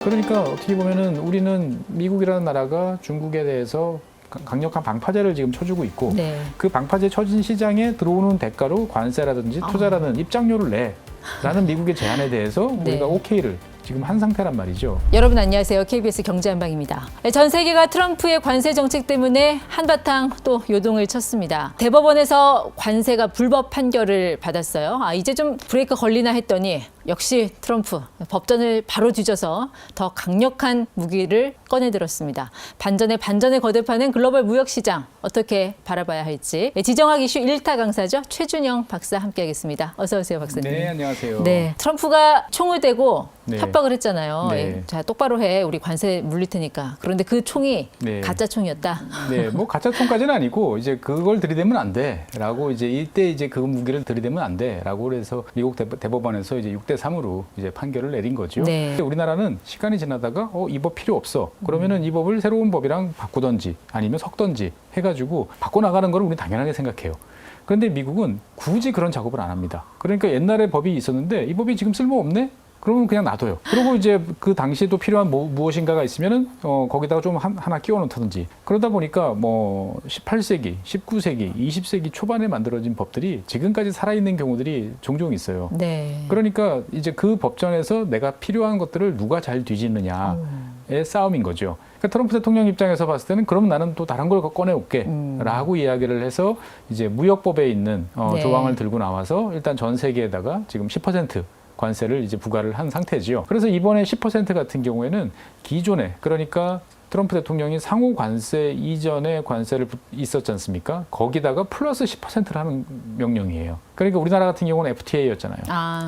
그러니까 어떻게 보면은 우리는 미국이라는 나라가 중국에 대해서 강력한 방파제를 지금 쳐주고 있고 네. 그 방파제 쳐진 시장에 들어오는 대가로 관세라든지 투자라는 입장료를 내라는 미국의 제안에 대해서 네. 우리가 오케이를 지금 한 상태란 말이죠. 여러분 안녕하세요. KBS 경제한방입니다. 전 세계가 트럼프의 관세 정책 때문에 한바탕 또 요동을 쳤습니다. 대법원에서 관세가 불법 판결을 받았어요. 이제 좀 브레이크 걸리나 했더니 역시 트럼프 법전을 바로 뒤져서 더 강력한 무기를 꺼내들었습니다. 반전에 거듭하는 글로벌 무역시장 어떻게 바라봐야 할지 지정학 이슈 1타 강사죠. 최준영 박사 함께하겠습니다. 어서 오세요, 박사님. 네, 안녕하세요. 네, 트럼프가 총을 대고 네. 협박을 했잖아요. 네. 자, 똑바로 해. 우리 관세 물릴 테니까. 그런데 그 총이 네. 가짜 총이었다. 네, 뭐 가짜 총까지는 아니고 이제 그걸 들이대면 안 돼라고 이제 이때 이제 그 무기를 들이대면 안 돼라고 그래서 미국 대법원에서 이제 6대 3으로 이제 판결을 내린 거죠. 네. 우리나라는 시간이 지나다가 이 법 필요 없어. 그러면은 이 법을 새로운 법이랑 바꾸던지 아니면 섞던지 해가지고 바꿔 나가는 걸 우리 당연하게 생각해요. 그런데 미국은 굳이 그런 작업을 안 합니다. 그러니까 옛날에 법이 있었는데 이 법이 지금 쓸모 없네? 그러면 그냥 놔둬요. 그리고 이제 그 당시에도 필요한 무엇인가가 있으면은 거기다가 좀 하나 끼워 놓다든지 그러다 보니까 뭐 18세기, 19세기, 20세기 초반에 만들어진 법들이 지금까지 살아있는 경우들이 종종 있어요. 네. 그러니까 이제 그 법정에서 내가 필요한 것들을 누가 잘 뒤집느냐의 싸움인 거죠. 그러니까 트럼프 대통령 입장에서 봤을 때는 그럼 나는 또 다른 걸 꺼내올게 라고 이야기를 해서 이제 무역법에 있는 네. 조항을 들고 나와서 일단 전 세계에다가 지금 10% 관세를 이제 부과를 한 상태지요. 그래서 이번에 10% 같은 경우에는 기존에 그러니까 트럼프 대통령이 상호 관세 이전에 관세를 있었지 않습니까? 거기다가 플러스 10%를 하는 명령이에요. 그러니까 우리나라 같은 경우는 FTA였잖아요.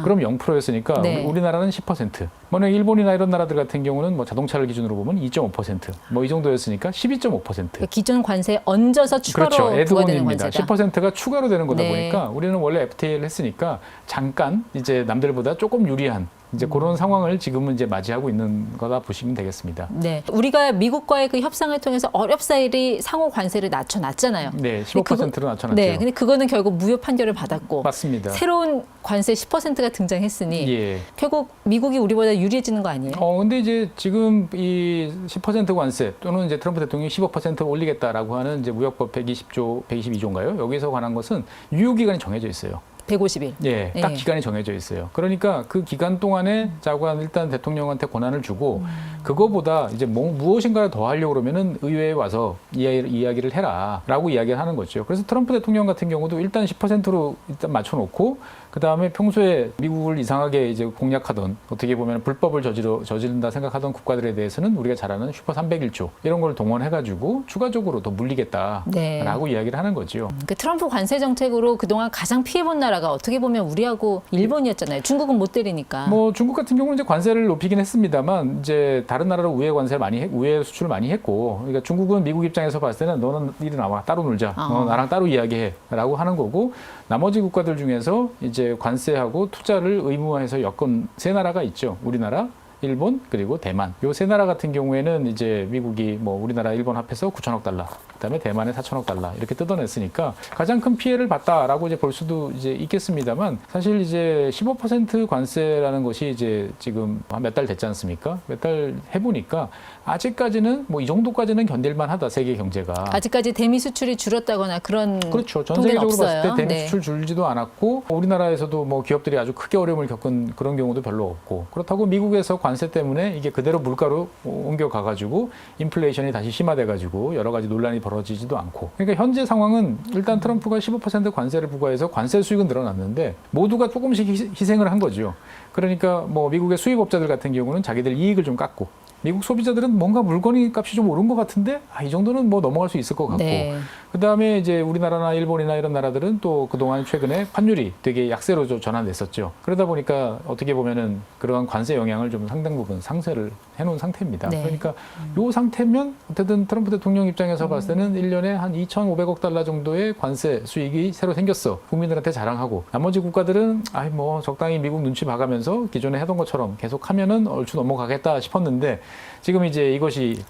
그럼 0%였으니까 네. 우리나라는 10%. 만약 일본이나 이런 나라들 같은 경우는 뭐 자동차를 기준으로 보면 2.5%. 뭐 이 정도였으니까 12.5%. 기존 관세에 얹어서 추가로 그렇죠. 부과되는 애드온입니다. 관세다. 10%가 추가로 되는 거다 네. 보니까 우리는 원래 FTA를 했으니까 잠깐 이제 남들보다 조금 유리한 이제 그런 상황을 지금은 이제 맞이하고 있는 거다 보시면 되겠습니다. 네, 우리가 미국과의 그 협상을 통해서 어렵사리 상호 관세를 낮춰놨잖아요. 네, 15%로 낮춰놨죠. 네, 근데 그거는 결국 무효 판결을 받았고 맞습니다. 새로운 관세 10%가 등장했으니 예. 결국 미국이 우리보다 유리해지는 거 아니에요? 근데 이제 지금 이 10% 관세 또는 이제 트럼프 대통령이 15% 올리겠다라고 하는 이제 무역법 120조, 122조인가요? 여기서 관한 것은 유효 기간이 정해져 있어요. 150일. 예, 딱 기간이 정해져 있어요. 그러니까 그 기간 동안에 자관 일단 대통령한테 권한을 주고 그거보다 이제 무엇인가를 더 하려고 그러면은 의회에 와서 이야기를 해라라고 이야기를 하는 거죠. 그래서 트럼프 대통령 같은 경우도 일단 10%로 일단 맞춰놓고 그 다음에 평소에 미국을 이상하게 이제 공략하던 어떻게 보면 불법을 저지른다 생각하던 국가들에 대해서는 우리가 잘 아는 슈퍼 301조 이런 걸 동원해가지고 추가적으로 더 물리겠다라고 네. 이야기를 하는 거죠. 그 트럼프 관세 정책으로 그동안 가장 피해본 나라가 어떻게 보면 우리하고 일본이었잖아요. 중국은 못 때리니까. 뭐 중국 같은 경우는 이제 관세를 높이긴 했습니다만 이제 다른 나라로 우회 관세를 우회 수출을 많이 했고, 그러니까 중국은 미국 입장에서 봤을 때는 너는 이리 나와 따로 놀자, 나랑 따로 이야기해라고 하는 거고, 나머지 국가들 중에서 이제 관세하고 투자를 의무화해서 엮은 세 나라가 있죠. 우리나라, 일본 그리고 대만. 요 세 나라 같은 경우에는 이제 미국이 뭐 우리나라, 일본 합해서 9천억 달러, 그다음에 대만에 4천억 달러 이렇게 뜯어냈으니까 가장 큰 피해를 봤다라고 이제 볼 수도 이제 있겠습니다만 사실 이제 15% 관세라는 것이 이제 지금 한 몇 달 됐지 않습니까? 몇 달 해보니까 아직까지는 뭐 이 정도까지는 견딜만하다 세계 경제가. 아직까지 대미 수출이 줄었다거나 그런 그렇죠. 전 통계는 세계적으로 없어요. 봤을 때 대미 네. 수출 줄지도 않았고 우리나라에서도 뭐 기업들이 아주 크게 어려움을 겪은 그런 경우도 별로 없고 그렇다고 미국에서 관세 때문에 이게 그대로 물가로 옮겨가가지고 인플레이션이 다시 심화돼가지고 여러 가지 논란이 벌어지지도 않고 그러니까 현재 상황은 일단 트럼프가 15% 관세를 부과해서 관세 수익은 늘어났는데 모두가 조금씩 희생을 한 거죠. 그러니까 뭐 미국의 수입업자들 같은 경우는 자기들 이익을 좀 깎고 미국 소비자들은 뭔가 물건이 값이 좀 오른 것 같은데 이 정도는 뭐 넘어갈 수 있을 것 같고 네. 그다음에 이제 우리나라나 일본이나 이런 나라들은 또 그동안 최근에 환율이 되게 약세로 좀 전환됐었죠. 그러다 보니까 어떻게 보면은 그러한 관세 영향을 좀 상당 부분 상쇄를 해놓은 상태입니다. 네. 그러니까 요 상태면 어쨌든 트럼프 대통령 입장에서 봤을 때는 1년에 한 2,500억 달러 정도의 관세 수익이 새로 생겼어. 국민들한테 자랑하고 나머지 국가들은 뭐 적당히 미국 눈치 봐가면서 기존에 하던 것처럼 계속 하면은 얼추 넘어가겠다 싶었는데 지금 이제 이것이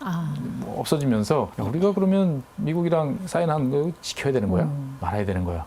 없어지면서 우리가 그러면 미국이랑 사인한 거 지켜야 되는 거야? 말아야 되는 거야?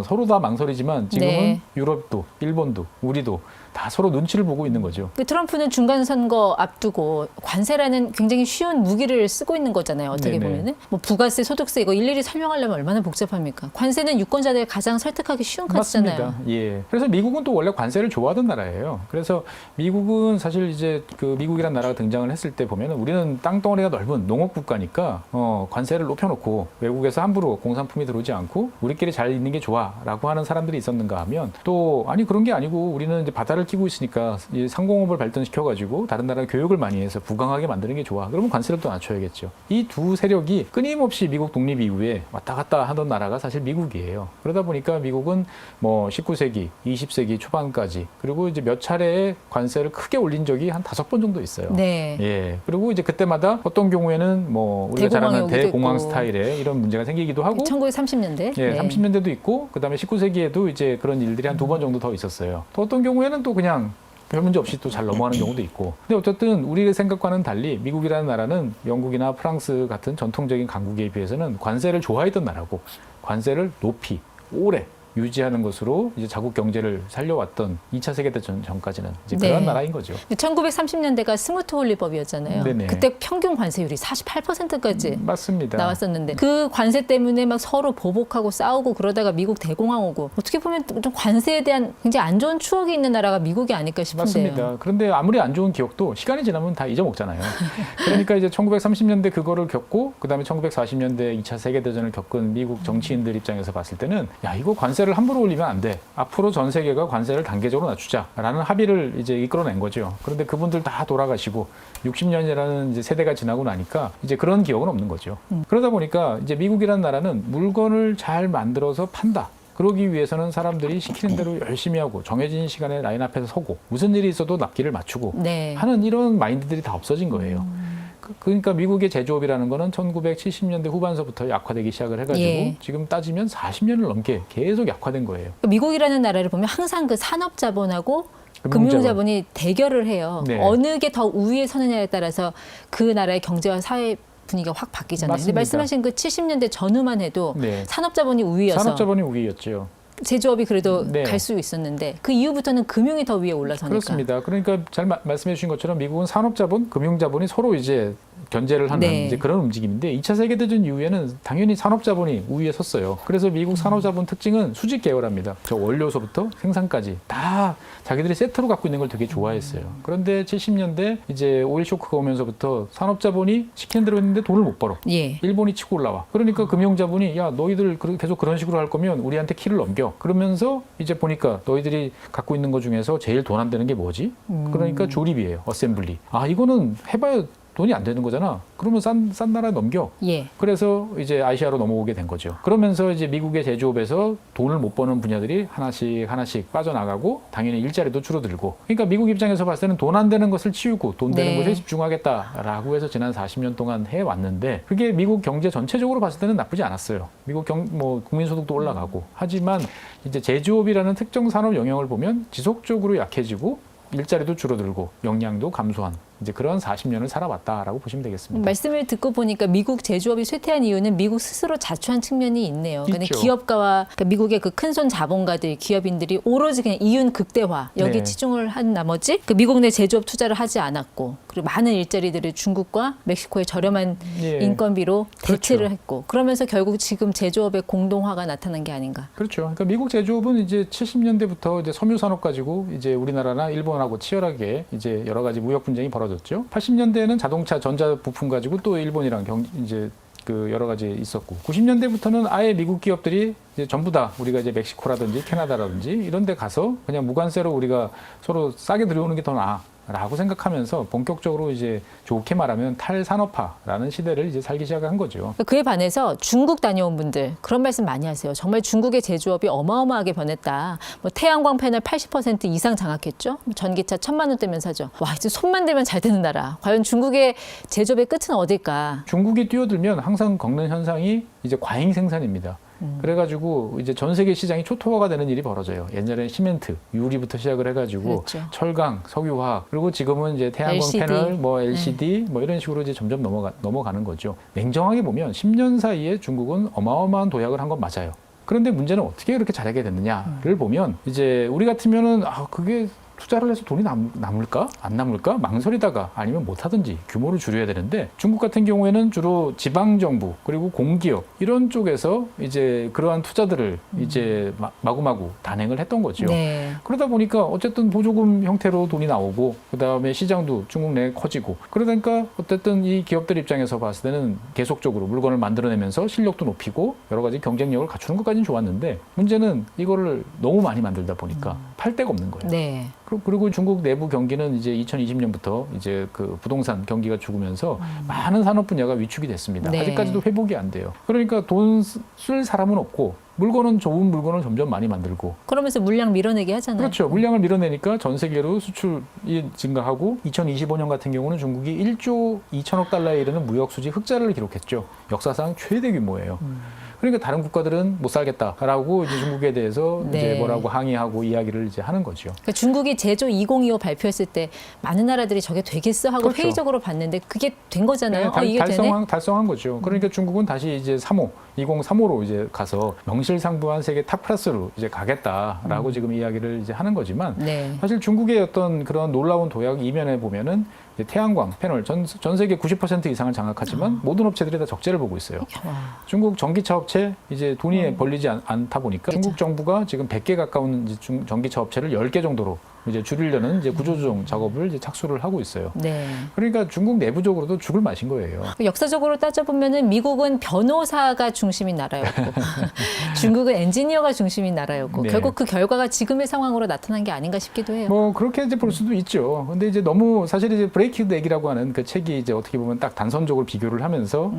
서로 다 망설이지만 지금은 네. 유럽도, 일본도, 우리도 다 서로 눈치를 보고 있는 거죠. 그 트럼프는 중간 선거 앞두고 관세라는 굉장히 쉬운 무기를 쓰고 있는 거잖아요. 어떻게 네네. 보면은 뭐 부가세, 소득세 이거 일일이 설명하려면 얼마나 복잡합니까? 관세는 유권자들 가장 설득하기 쉬운 카드잖아요. 맞습니다. 예. 그래서 미국은 또 원래 관세를 좋아하던 나라예요. 그래서 미국은 사실 이제 그 미국이라는 나라가 등장을 했을 때 보면 우리는 땅덩어리가 넓은 농업 국가니까 관세를 높여놓고 외국에서 함부로 공산품이 들어오지 않고 우리끼리 잘 있는 게 좋아라고 하는 사람들이 있었는가 하면 또 아니 그런 게 아니고 우리는 이제 바다를 끼고 있으니까 이 상공업을 발전시켜가지고 다른 나라 교육을 많이 해서 부강하게 만드는 게 좋아. 그러면 관세를 또 낮춰야겠죠. 이 두 세력이 끊임없이 미국 독립 이후에 왔다 갔다 하던 나라가 사실 미국이에요. 그러다 보니까 미국은 뭐 19세기, 20세기 초반까지 그리고 이제 몇 차례의 관세를 크게 올린 적이 한 5번 정도 있어요. 네. 예. 그리고 이제 그때마다 어떤 경우에는 뭐 우리가 잘 아는 대공황이 대공황 오기도 스타일의 이런 문제가 생기기도 하고 1930년대. 예, 네. 30년대도 있고 그다음에 19세기에도 이제 그런 일들이 한 2번 정도 더 있었어요. 또 어떤 경우에는 또 그냥 별 문제 없이 또 잘 넘어가는 경우도 있고. 근데 어쨌든 우리의 생각과는 달리 미국이라는 나라는 영국이나 프랑스 같은 전통적인 강국에 비해서는 관세를 좋아했던 나라고 관세를 높이 오래 유지하는 것으로 이제 자국 경제를 살려왔던 2차 세계대전 전까지는 이제 그런 네. 나라인 거죠. 1930년대가 스무트 홀리법이었잖아요. 네네. 그때 평균 관세율이 48%까지 맞습니다. 나왔었는데 그 관세 때문에 막 서로 보복하고 싸우고 그러다가 미국 대공황 오고 어떻게 보면 좀 관세에 대한 굉장히 안 좋은 추억이 있는 나라가 미국이 아닐까 싶은데요. 맞습니다. 그런데 아무리 안 좋은 기억도 시간이 지나면 다 잊어먹잖아요. 그러니까 이제 1930년대 그거를 겪고 그다음에 1940년대 2차 세계대전을 겪은 미국 정치인들 입장에서 봤을 때는 야 이거 관세를 함부로 올리면 안 돼. 앞으로 전 세계가 관세를 단계적으로 낮추자라는 합의를 이제 이끌어낸 거죠. 그런데 그분들 다 돌아가시고 60년이라는 이제 세대가 지나고 나니까 이제 그런 기억은 없는 거죠. 그러다 보니까 이제 미국이라는 나라는 물건을 잘 만들어서 판다. 그러기 위해서는 사람들이 시키는 대로 열심히 하고 정해진 시간에 라인 앞에서 서고 무슨 일이 있어도 납기를 맞추고 네. 하는 이런 마인드들이 다 없어진 거예요. 그러니까 미국의 제조업이라는 거는 1970년대 후반서부터 약화되기 시작을 해가지고 예. 지금 따지면 40년을 넘게 계속 약화된 거예요. 미국이라는 나라를 보면 항상 그 산업자본하고 금융자본이 대결을 해요. 네. 어느 게 더 우위에 서느냐에 따라서 그 나라의 경제와 사회 분위기가 확 바뀌잖아요. 근데 맞습니다. 말씀하신 그 70년대 전후만 해도 네. 산업자본이 우위여서 산업자본이 우위였죠. 제조업이 그래도 네. 갈 수 있었는데 그 이후부터는 금융이 더 위에 올라서니까. 그렇습니다. 그러니까 잘 말씀해 주신 것처럼 미국은 산업자본, 금융자본이 서로 이제 견제를 하는 네. 이제 그런 움직임인데 2차 세계대전 이후에는 당연히 산업자본이 우위에 섰어요. 그래서 미국 산업자본 특징은 수직 계열화입니다. 저 원료서부터 생산까지 다 자기들이 세트로 갖고 있는 걸 되게 좋아했어요. 그런데 70년대 이제 오일 쇼크가 오면서부터 산업자본이 시키는 대로 했는데 돈을 못 벌어. 예. 일본이 치고 올라와. 그러니까 금융자본이 야 너희들 계속 그런 식으로 할 거면 우리한테 키를 넘겨. 그러면서 이제 보니까 너희들이 갖고 있는 것 중에서 제일 돈 안 되는 게 뭐지? 그러니까 조립이에요. 어셈블리. 아 이거는 해봐야 돈이 안 되는 거잖아. 그러면 싼 나라에 넘겨. 예. 그래서 이제 아시아로 넘어오게 된 거죠. 그러면서 이제 미국의 제조업에서 돈을 못 버는 분야들이 하나씩 빠져나가고 당연히 일자리도 줄어들고. 그러니까 미국 입장에서 봤을 때는 돈 안 되는 것을 치우고 돈 되는 네. 것에 집중하겠다라고 해서 지난 40년 동안 해왔는데 그게 미국 경제 전체적으로 봤을 때는 나쁘지 않았어요. 미국 국민소득도 올라가고. 하지만 이제 제조업이라는 특정 산업 영역을 보면 지속적으로 약해지고 일자리도 줄어들고 역량도 감소한 이제 그런 40년을 살아왔다라고 보시면 되겠습니다. 말씀을 듣고 보니까 미국 제조업이 쇠퇴한 이유는 미국 스스로 자초한 측면이 있네요. 그러니까 있죠. 기업가와 그러니까 미국의 그 큰손 자본가들, 기업인들이 오로지 그냥 이윤 극대화 여기 네. 치중을 한 나머지 그 미국 내 제조업 투자를 하지 않았고 그리고 많은 일자리들을 중국과 멕시코의 저렴한 예. 인건비로 대체를 그렇죠. 했고 그러면서 결국 지금 제조업의 공동화가 나타난 게 아닌가. 그렇죠. 그러니까 미국 제조업은 이제 70년대부터 이제 섬유 산업 가지고 이제 우리나라나 일본하고 치열하게 이제 여러 가지 무역 분쟁이 벌어졌죠. 80년대에는 자동차 전자 부품 가지고 또 일본이랑 이제 그 여러 가지 있었고 90년대부터는 아예 미국 기업들이 이제 전부 다 우리가 이제 멕시코라든지 캐나다라든지 이런 데 가서 그냥 무관세로 우리가 서로 싸게 들여오는 게 더 나아라고 생각하면서 본격적으로 이제 좋게 말하면 탈산업화라는 시대를 이제 살기 시작한 거죠. 그에 반해서 중국 다녀온 분들 그런 말씀 많이 하세요. 정말 중국의 제조업이 어마어마하게 변했다. 뭐 태양광 패널 80% 이상 장악했죠. 전기차 1,000만 원대면 사죠. 와 이제 손만 대면 잘 되는 나라. 과연 중국의 제조업의 끝은 어딜까? 중국이 뛰어들면 항상 겪는 현상이 이제 과잉 생산입니다. 그래가지고 이제 전 세계 시장이 초토화가 되는 일이 벌어져요. 옛날에 시멘트, 유리부터 시작을 해가지고 그렇죠. 철강, 석유화학 그리고 지금은 이제 태양광 LCD. 패널, 뭐 LCD 뭐 이런 식으로 이제 점점 넘어가는 거죠. 냉정하게 보면 10년 사이에 중국은 어마어마한 도약을 한 건 맞아요. 그런데 문제는 어떻게 그렇게 잘하게 됐느냐를 보면 이제 우리 같으면은 그게 투자를 해서 돈이 남을까? 안 남을까? 망설이다가 아니면 못하든지 규모를 줄여야 되는데 중국 같은 경우에는 주로 지방정부 그리고 공기업 이런 쪽에서 이제 그러한 투자들을 이제 마구마구 단행을 했던 거죠. 네. 그러다 보니까 어쨌든 보조금 형태로 돈이 나오고 그다음에 시장도 중국 내에 커지고 그러니까 어쨌든 이 기업들 입장에서 봤을 때는 계속적으로 물건을 만들어내면서 실력도 높이고 여러 가지 경쟁력을 갖추는 것까지는 좋았는데 문제는 이거를 너무 많이 만들다 보니까 팔 데가 없는 거예요. 네. 그리고 중국 내부 경기는 이제 2020년부터 이제 그 부동산 경기가 죽으면서 많은 산업 분야가 위축이 됐습니다. 네. 아직까지도 회복이 안 돼요. 그러니까 돈 쓸 사람은 없고 물건은 좋은 물건을 점점 많이 만들고 그러면서 물량 밀어내게 하잖아요. 그렇죠. 물량을 밀어내니까 전 세계로 수출이 증가하고 2025년 같은 경우는 중국이 1조 2천억 달러에 이르는 무역 수지 흑자를 기록했죠. 역사상 최대 규모예요. 그러니까 다른 국가들은 못 살겠다라고 이제 중국에 대해서 네. 이제 뭐라고 항의하고 이야기를 이제 하는 거죠. 그러니까 중국이 제조 2025 발표했을 때 많은 나라들이 저게 되겠어 하고 그렇죠. 회의적으로 봤는데 그게 된 거잖아요. 네, 이게 되네. 달성한 거죠. 그러니까 중국은 다시 이제 2035로 이제 가서 명실상부한 세계 탑 클래스로 이제 가겠다라고 지금 이야기를 이제 하는 거지만 네. 사실 중국의 어떤 그런 놀라운 도약 이면에 보면은 이제 태양광 패널 전 세계 90% 이상을 장악하지만 모든 업체들이 다 적재를 보고 있어요. 와. 중국 전기차 업체 이제 돈이 벌리지 않다 보니까 그렇죠. 중국 정부가 지금 100개 가까운 이제 전기차 업체를 10개 정도로 이제 줄이려는 이제 구조조정 작업을 이제 착수를 하고 있어요. 네. 그러니까 중국 내부적으로도 죽을 맛인 거예요. 역사적으로 따져보면은 미국은 변호사가 중심인 나라였고 중국은 엔지니어가 중심인 나라였고 네. 결국 그 결과가 지금의 상황으로 나타난 게 아닌가 싶기도 해요. 뭐 그렇게 이제 볼 수도 있죠. 근데 이제 너무 사실 이제 브레이크 넥이라고 하는 그 책이 이제 어떻게 보면 딱 단선적으로 비교를 하면서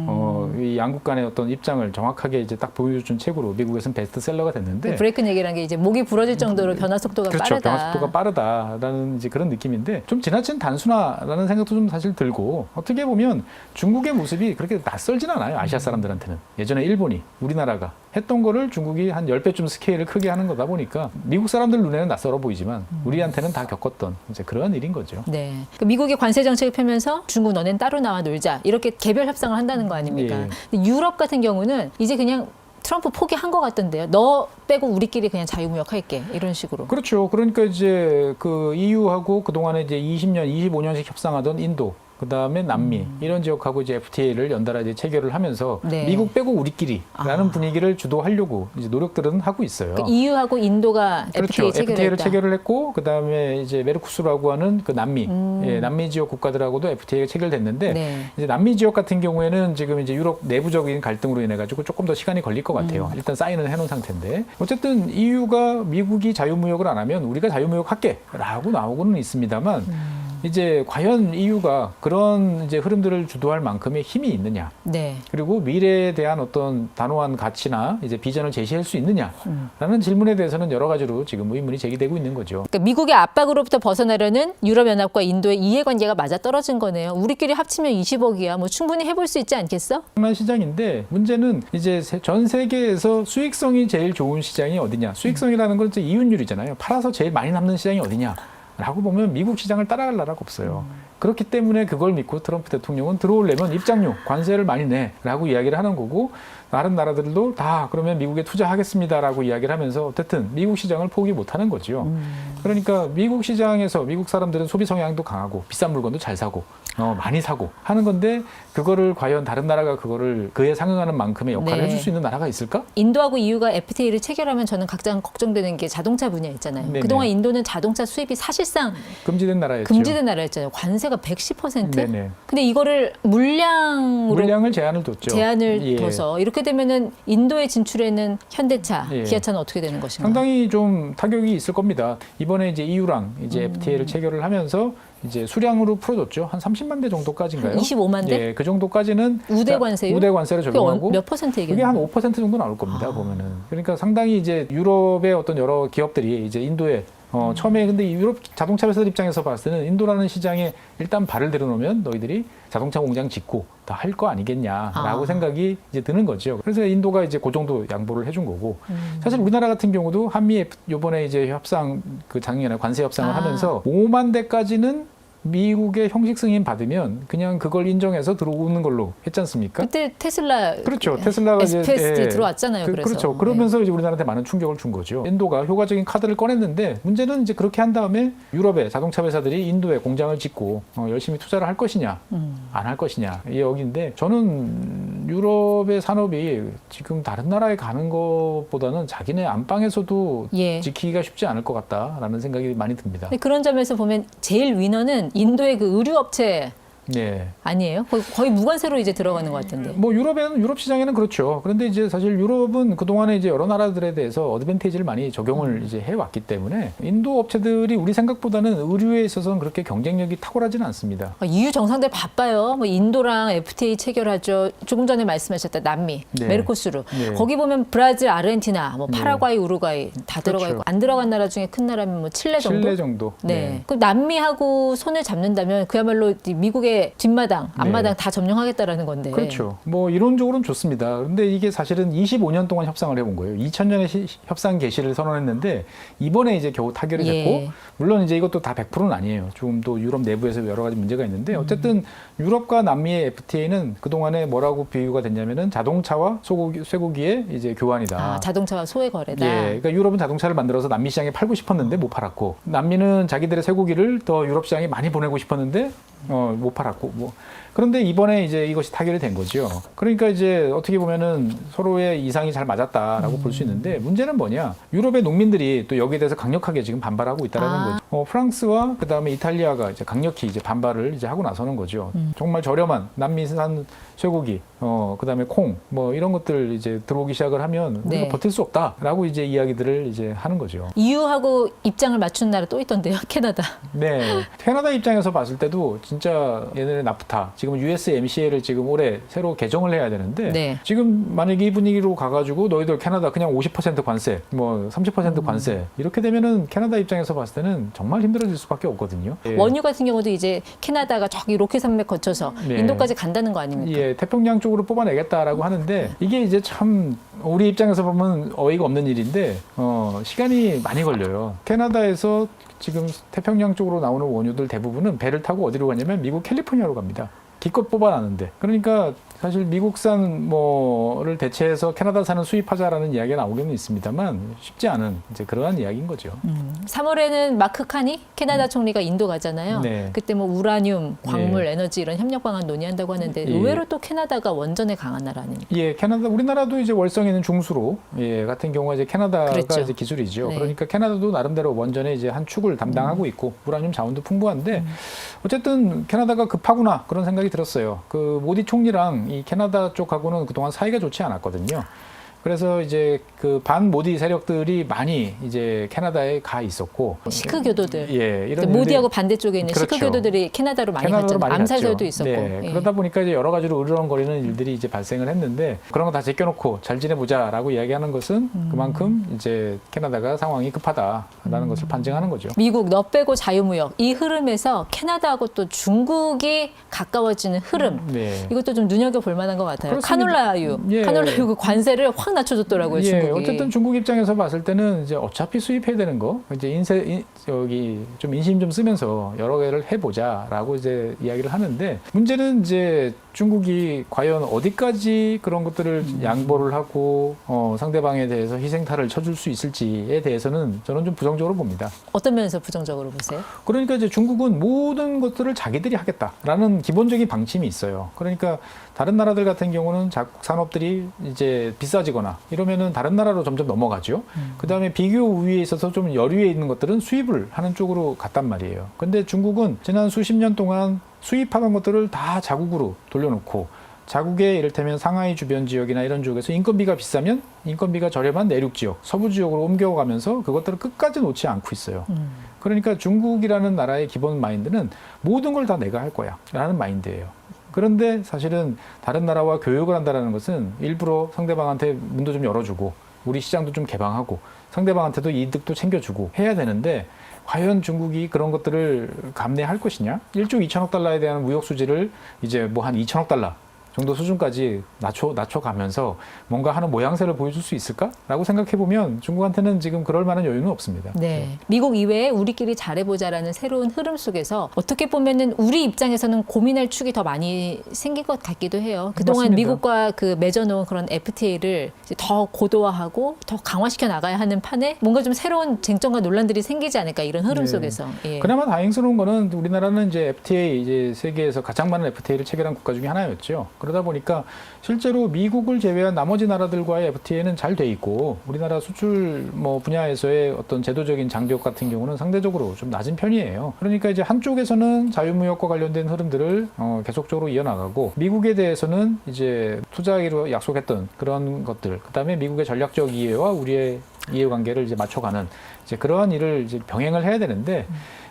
이 양국 간의 어떤 입장을 정확하게 이제 딱 보여준 책으로 미국에서는 베스트셀러가 됐는데 브레이크 넥이라는 게 이제 목이 부러질 정도로 변화 속도가 그렇죠. 빠르다. 변화 속도가 빠르다라는 이제 그런 느낌인데 좀 지나친 단순화라는 생각도 좀 사실 들고 어떻게 보면 중국의 모습이 그렇게 낯설진 않아요. 아시아 사람들한테는. 예전에 일본이 우리나라가 했던 거를 중국이 한 10배쯤 스케일을 크게 하는 거다 보니까 미국 사람들 눈에는 낯설어 보이지만 우리한테는 다 겪었던 이제 그런 일인 거죠. 네. 그 미국이 관세 정책을 펴면서 중국 너넨 따로 나와 놀자 이렇게 개별 협상을 한다는 거 아닙니까? 예. 근데 유럽 같은 경우는 이제 그냥 트럼프 포기한 것 같던데요. 너 빼고 우리끼리 그냥 자유무역 할게 이런 식으로. 그렇죠. 그러니까 이제 그 EU하고 그동안에 이제 20년, 25년씩 협상하던 인도, 그 다음에 남미 이런 지역하고 이제 FTA를 연달아 이제 체결을 하면서 네. 미국 빼고 우리끼리라는 분위기를 주도하려고 이제 노력들은 하고 있어요. 그 EU하고 인도가 그렇죠. FTA 체결을 FTA를 했다. 체결을 했고 그 다음에 이제 메르코스라고 하는 그 남미, 예, 남미 지역 국가들하고도 FTA가 체결됐는데 네. 이제 남미 지역 같은 경우에는 지금 이제 유럽 내부적인 갈등으로 인해 가지고 조금 더 시간이 걸릴 것 같아요. 일단 사인을 해놓은 상태인데 어쨌든 EU가 미국이 자유무역을 안 하면 우리가 자유무역 할게라고 나오고는 있습니다만. 이제 과연 EU가 그런 이제 흐름들을 주도할 만큼의 힘이 있느냐? 네. 그리고 미래에 대한 어떤 단호한 가치나 이제 비전을 제시할 수 있느냐라는 질문에 대해서는 여러 가지로 지금 의문이 제기되고 있는 거죠. 그러니까 미국의 압박으로부터 벗어나려는 유럽연합과 인도의 이해관계가 맞아 떨어진 거네요. 우리끼리 합치면 20억이야. 뭐 충분히 해볼 수 있지 않겠어? 엄청난 시장인데 문제는 이제 전 세계에서 수익성이 제일 좋은 시장이 어디냐? 수익성이라는 건 이제 이윤율이잖아요. 팔아서 제일 많이 남는 시장이 어디냐? 라고 보면 미국 시장을 따라갈 나라가 없어요. 그렇기 때문에 그걸 믿고 트럼프 대통령은 들어오려면 입장료, 관세를 많이 내라고 이야기를 하는 거고 다른 나라들도 다 그러면 미국에 투자하겠습니다라고 이야기를 하면서 어쨌든 미국 시장을 포기 못하는 거죠. 그러니까 미국 시장에서 미국 사람들은 소비 성향도 강하고 비싼 물건도 잘 사고 많이 사고 하는 건데 그거를 과연 다른 나라가 그거를 그에 상응하는 만큼의 역할을 네. 해줄 수 있는 나라가 있을까? 인도하고 EU가 FTA를 체결하면 저는 가장 걱정되는 게 자동차 분야 있잖아요. 네네. 그동안 인도는 자동차 수입이 사실상 금지된 나라였죠. 금지된 나라였잖아요. 관세가 110%? 네네. 근데 이거를 물량으로 물량을 제한을 뒀죠. 제한을 예. 둬서 이렇게 되면은 인도에 진출에는 현대차, 예. 기아차는 어떻게 되는 것인가? 상당히 좀 타격이 있을 겁니다. 이번에 이제 EU랑 이제 FTA를 체결을 하면서 이제 수량으로 풀어줬죠. 한 30만 대 정도까지인가요? 25만 대? 예, 그 정도까지는 우대 관세율? 우대 관세를 그게 적용하고 몇 퍼센트 그게 얘기해요? 한 5% 정도 나올 겁니다. 보면은. 그러니까 상당히 이제 유럽의 어떤 여러 기업들이 이제 인도에 처음에 근데 이 유럽 자동차 회사들 입장에서 봤을 때는 인도라는 시장에 일단 발을 들여놓으면 너희들이 자동차 공장 짓고 다 할 거 아니겠냐라고 생각이 이제 드는 거죠. 그래서 인도가 이제 그 정도 양보를 해준 거고 사실 우리나라 같은 경우도 한미 요번에 이제 협상 그 작년에 관세 협상을 하면서 5만 대까지는 미국의 형식 승인 받으면 그냥 그걸 인정해서 들어오는 걸로 했지 않습니까? 그때 테슬라 그렇죠. 테슬라가 SPS 들어왔잖아요. 그래서 그렇죠. 그러면서 이제 우리나라한테 많은 충격을 준 거죠. 인도가 효과적인 카드를 꺼냈는데 문제는 이제 그렇게 한 다음에 유럽의 자동차 회사들이 인도에 공장을 짓고 열심히 투자를 할 것이냐, 안 할 것이냐 이 여기인데 저는 유럽의 산업이 지금 다른 나라에 가는 것보다는 자기네 안방에서도 예. 지키기가 쉽지 않을 것 같다라는 생각이 많이 듭니다. 근데 그런 점에서 보면 제일 위너는 인도의 그 의류업체 네. 아니에요? 거의 무관세로 이제 들어가는 것 같은데. 뭐 유럽 시장에는 그렇죠. 그런데 이제 사실 유럽은 그동안에 이제 여러 나라들에 대해서 어드밴티지를 많이 적용을 이제 해왔기 때문에 인도 업체들이 우리 생각보다는 의류에 있어서는 그렇게 경쟁력이 탁월하지는 않습니다. EU 정상들 바빠요. 뭐 인도랑 FTA 체결하죠. 조금 전에 말씀하셨다 남미, 네. 메르코스루. 네. 거기 보면 브라질, 아르헨티나, 뭐 파라과이, 우루과이 다 들어가 그렇죠. 있고 안 들어간 나라 중에 큰 나라면 뭐 칠레 정도. 칠레 정도. 네. 그럼 남미하고 손을 잡는다면 그야말로 미국의 뒷마당, 앞마당 네. 다 점령하겠다라는 건데. 그렇죠. 뭐 이론적으로는 좋습니다. 그런데 이게 사실은 25년 동안 협상을 해본 거예요. 2000년에 협상 개시를 선언했는데 이번에 이제 겨우 타결이 됐고 예. 물론 이제 이것도 다 100%는 아니에요. 좀 또 유럽 내부에서 여러 가지 문제가 있는데 어쨌든 유럽과 남미의 FTA는 그동안에 뭐라고 비유가 됐냐면은 자동차와 쇠고기의 이제 교환이다. 아, 자동차와 소의 거래다. 예, 그러니까 유럽은 자동차를 만들어서 남미 시장에 팔고 싶었는데 못 팔았고 남미는 자기들의 쇠고기를 더 유럽 시장에 많이 보내고 싶었는데 못 팔았고 뭐 그런데 이번에 이제 이것이 타결이 된 거죠. 그러니까 이제 어떻게 보면은 서로의 이상이 잘 맞았다라고 볼 수 있는데 문제는 뭐냐? 유럽의 농민들이 또 여기에 대해서 강력하게 지금 반발하고 있다라는 거죠. 프랑스와 그다음에 이탈리아가 이제 강력히 이제 반발을 이제 하고 나서는 거죠. 정말 저렴한 남미산 쇠고기, 그다음에 콩, 뭐 이런 것들 이제 들어오기 시작을 하면 우리가 네. 버틸 수 없다라고 이제 이야기들을 이제 하는 거죠. EU하고 입장을 맞춘 나라 또 있던데요. 캐나다. 네, 캐나다 입장에서 봤을 때도 진짜 얘네의 나프타, 지금 USMCA를 지금 올해 새로 개정을 해야 되는데 네. 지금 만약에 이 분위기로 가가지고 너희들 캐나다 그냥 50% 관세, 뭐 30% 관세 이렇게 되면은 캐나다 입장에서 봤을 때는 정말 힘들어질 수밖에 없거든요. 예. 원유 같은 경우도 이제 캐나다가 저기 로키 산맥 거쳐서 네. 인도까지 간다는 거 아닙니까? 예, 태평양 쪽으로 뽑아내겠다라고 하는데 이게 이제 참 우리 입장에서 보면 어이가 없는 일인데 시간이 많이 걸려요. 캐나다에서 지금 태평양 쪽으로 나오는 원유들 대부분은 배를 타고 어디로 가냐면 미국 캘리포니아로 갑니다. 기껏 뽑아놨는데. 그러니까 사실 미국산 뭐를 대체해서 캐나다산을 수입하자라는 이야기가 나오기는 있습니다만 쉽지 않은 이제 그러한 이야기인 거죠. 3월에는 마크 카니 캐나다 총리가 인도 가잖아요. 네. 그때 뭐 우라늄, 광물, 에너지 이런 협력 방안 논의한다고 하는데 예. 의외로 또 캐나다가 원전에 강한 나라 아닙니까? 예, 캐나다 우리나라도 이제 월성에 있는 중수로 같은 경우가 이제 캐나다가 그랬죠. 이제 기술이죠. 네. 그러니까 캐나다도 나름대로 원전에 이제 한 축을 담당하고 있고 우라늄 자원도 풍부한데 어쨌든 캐나다가 급하구나 그런 생각이 들었어요. 그 모디 총리랑 이 캐나다 쪽하고는 그동안 사이가 좋지 않았거든요. 그래서 이제 그 반모디 세력들이 많이 이제 캐나다에 가 있었고 시크 교도들. 예, 이런 모디하고 일들이- 반대쪽에 있는 그렇죠. 시크 교도들이 캐나다로 많이 캐나다로 갔잖아요. 많이 암살설도 갔죠. 있었고. 네, 예. 그러다 보니까 이제 여러 가지로 으르렁거리는 일들이 이제 발생을 했는데 그런 거 다 제껴놓고 잘 지내보자라고 이야기하는 것은 그만큼 이제 캐나다가 상황이 급하다라는 것을 반증하는 거죠. 미국 너 빼고 자유무역 이 흐름에서 캐나다하고 또 중국이 가까워지는 흐름 네. 이것도 좀 눈여겨볼 만한 것 같아요. 그렇습니다. 카놀라유, 예. 카놀라유 그 관세를 확 낮춰줬더라고요. 예, 중국이. 어쨌든 중국 입장에서 봤을 때는 이제 어차피 수입해야 되는 거 이제 여기 좀 인심 좀 쓰면서 여러 개를 해보자라고 이제 이야기를 하는데 문제는 이제 중국이 과연 어디까지 그런 것들을 양보를 하고 상대방에 대해서 희생타를 쳐줄 수 있을지에 대해서는 저는 좀 부정적으로 봅니다. 어떤 면에서 부정적으로 보세요? 그러니까 이제 중국은 모든 것들을 자기들이 하겠다라는 기본적인 방침이 있어요. 그러니까 다른 나라들 같은 경우는 자국 산업들이 이제 비싸지거나 이러면은 다른 나라로 점점 넘어가죠. 그 다음에 비교 우위에 있어서 좀 여류에 있는 것들은 수입을 하는 쪽으로 갔단 말이에요. 근데 중국은 지난 수십 년 동안 수입하던 것들을 다 자국으로 돌려놓고 자국의 이를테면 상하이 주변 지역이나 이런 쪽에서 인건비가 비싸면 인건비가 저렴한 내륙 지역, 서부 지역으로 옮겨가면서 그것들을 끝까지 놓지 않고 있어요. 그러니까 중국이라는 나라의 기본 마인드는 모든 걸 다 내가 할 거야 라는 마인드예요. 그런데 사실은 다른 나라와 교역을 한다는 것은 일부러 상대방한테 문도 좀 열어주고 우리 시장도 좀 개방하고 상대방한테도 이득도 챙겨주고 해야 되는데 과연 중국이 그런 것들을 감내할 것이냐? 1조 2천억 달러에 대한 무역 수지를 이제 뭐 한 2천억 달러 정도 수준까지 낮춰가면서 뭔가 하는 모양새를 보여줄 수 있을까라고 생각해 보면 중국한테는 지금 그럴 만한 여유는 없습니다. 네. 미국 이외에 우리끼리 잘해보자라는 새로운 흐름 속에서 어떻게 보면은 우리 입장에서는 고민할 축이 더 많이 생긴 것 같기도 해요. 그동안 맞습니다. 미국과 그 맺어놓은 그런 FTA를 더 고도화하고 더 강화시켜 나가야 하는 판에 뭔가 좀 새로운 쟁점과 논란들이 생기지 않을까 이런 흐름 네. 속에서. 예. 그나마 다행스러운 거는 우리나라는 이제 FTA 이제 세계에서 가장 많은 FTA를 체결한 국가 중에 하나였죠. 그러다 보니까 실제로 미국을 제외한 나머지 나라들과의 FTA는 잘 돼 있고 우리나라 수출 분야에서의 어떤 제도적인 장벽 같은 경우는 상대적으로 좀 낮은 편이에요. 그러니까 이제 한쪽에서는 자유무역과 관련된 흐름들을 계속적으로 이어나가고 미국에 대해서는 이제 투자하기로 약속했던 그런 것들, 그다음에 미국의 전략적 이해와 우리의 이해관계를 이제 맞춰가는 이제 그러한 일을 이제 병행을 해야 되는데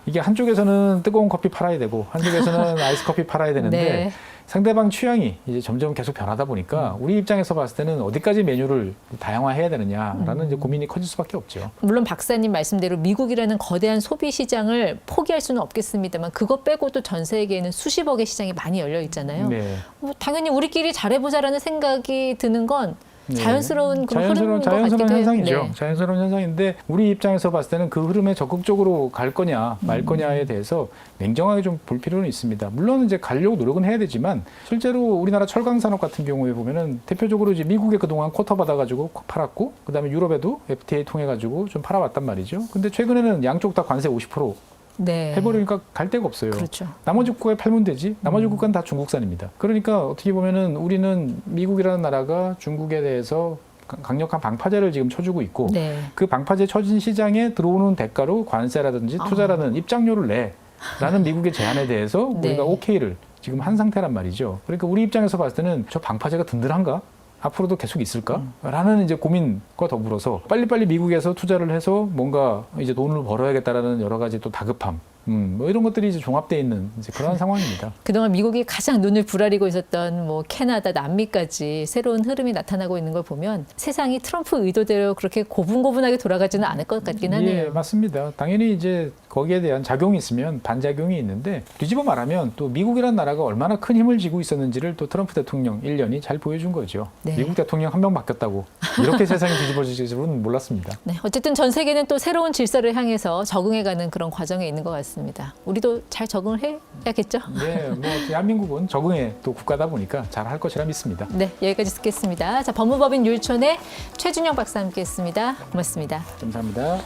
이게 한쪽에서는 뜨거운 커피 팔아야 되고 한쪽에서는 아이스 커피 팔아야 되는데 네. 상대방 취향이 이제 점점 계속 변하다 보니까 우리 입장에서 봤을 때는 어디까지 메뉴를 다양화해야 되느냐라는 이제 고민이 커질 수밖에 없죠. 물론 박사님 말씀대로 미국이라는 거대한 소비 시장을 포기할 수는 없겠습니다만 그것 빼고도 전 세계에는 수십억의 시장이 많이 열려 있잖아요. 네. 당연히 우리끼리 잘해보자라는 생각이 드는 건 네. 자연스러운 그런 흐름인 것 같기도 자연스러운 해요. 현상이죠. 네. 자연스러운 현상인데 우리 입장에서 봤을 때는 그 흐름에 적극적으로 갈 거냐 말 거냐에 대해서 냉정하게 좀 볼 필요는 있습니다. 물론 이제 가려고 노력은 해야 되지만 실제로 우리나라 철강 산업 같은 경우에 보면은 대표적으로 이제 미국에 그동안 쿼터 받아가지고 팔았고 그다음에 유럽에도 FTA 통해 가지고 좀 팔아왔단 말이죠. 근데 최근에는 양쪽 다 관세 50% 네. 해버리니까 갈 데가 없어요. 그렇죠. 나머지 국가에 팔면 되지. 나머지 국가는 다 중국산입니다. 그러니까 어떻게 보면은 우리는 미국이라는 나라가 중국에 대해서 강력한 방파제를 지금 쳐주고 있고 네. 그 방파제 쳐진 시장에 들어오는 대가로 관세라든지 투자라는 입장료를 내라는 미국의 제안에 대해서 네. 우리가 오케이를 지금 한 상태란 말이죠. 그러니까 우리 입장에서 봤을 때는 저 방파제가 든든한가? 앞으로도 계속 있을까? 라는 이제 고민과 더불어서 빨리빨리 미국에서 투자를 해서 뭔가 이제 돈을 벌어야겠다라는 여러 가지 또 다급함. 이런 것들이 이제 종합되어 있는 이제 그런 상황입니다. 그동안 미국이 가장 눈을 부라리고 있었던 캐나다, 남미까지 새로운 흐름이 나타나고 있는 걸 보면 세상이 트럼프 의도대로 그렇게 고분고분하게 돌아가지는 않을 것 같긴 하네요. 예, 맞습니다. 당연히 이제 거기에 대한 작용이 있으면 반작용이 있는데 뒤집어 말하면 또 미국이라는 나라가 얼마나 큰 힘을 쥐고 있었는지를 또 트럼프 대통령 1년이 잘 보여준 거죠. 네. 미국 대통령 한 명 바뀌었다고 이렇게 세상이 뒤집어질 줄은 몰랐습니다. 네, 어쨌든 전 세계는 또 새로운 질서를 향해서 적응해가는 그런 과정에 있는 것 같습니다. 우리도 잘 적응을 해야겠죠? 네, 대한민국은 적응의 또 국가다 보니까 잘 할 것이라 믿습니다. 네, 여기까지 듣겠습니다. 자, 법무법인 율촌의 최준영 박사 함께했습니다. 고맙습니다. 감사합니다.